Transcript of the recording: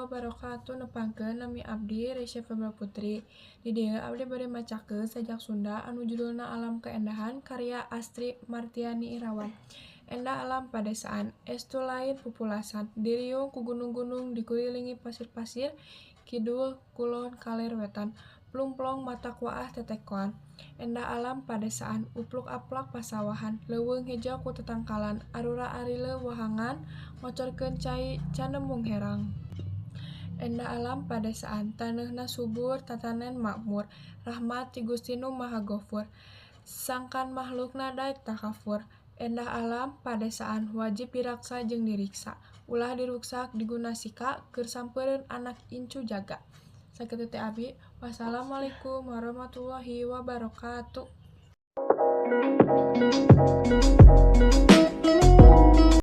wabarakatuh. Nepangkeun nami abdi Resya Febra Putri. Di dieu abdi bade macakeun sajak Sunda anu judulna Alam Keendahan karya Astri Martiani Irawan. Endah alam padesaan, estu lain pupulasan, diriung ku gunung-gunung dikelilingi pasir-pasir, kidul kulon kaler wetan, plumplong mata kuaah tetekoan. Endah alam padesaan, upluk-aplak pasawahan, leuweung hejo ku tetangkalan, arura arileu wahangan, ngocorkeun cai canembung herang. Endah alam padesaan, taneuna subur, tatanen makmur, rahmat ti Gusti Nu Maha Gofur, sangkan makhlukna daek takafur. Endah alam padesaan, wajib diraksa jeung diriksa, ulah diruksak diguna sika, keur sampeureun anak incu jaga. Sakitu teh abi. Wassalamualaikum warahmatullahi wabarakatuh.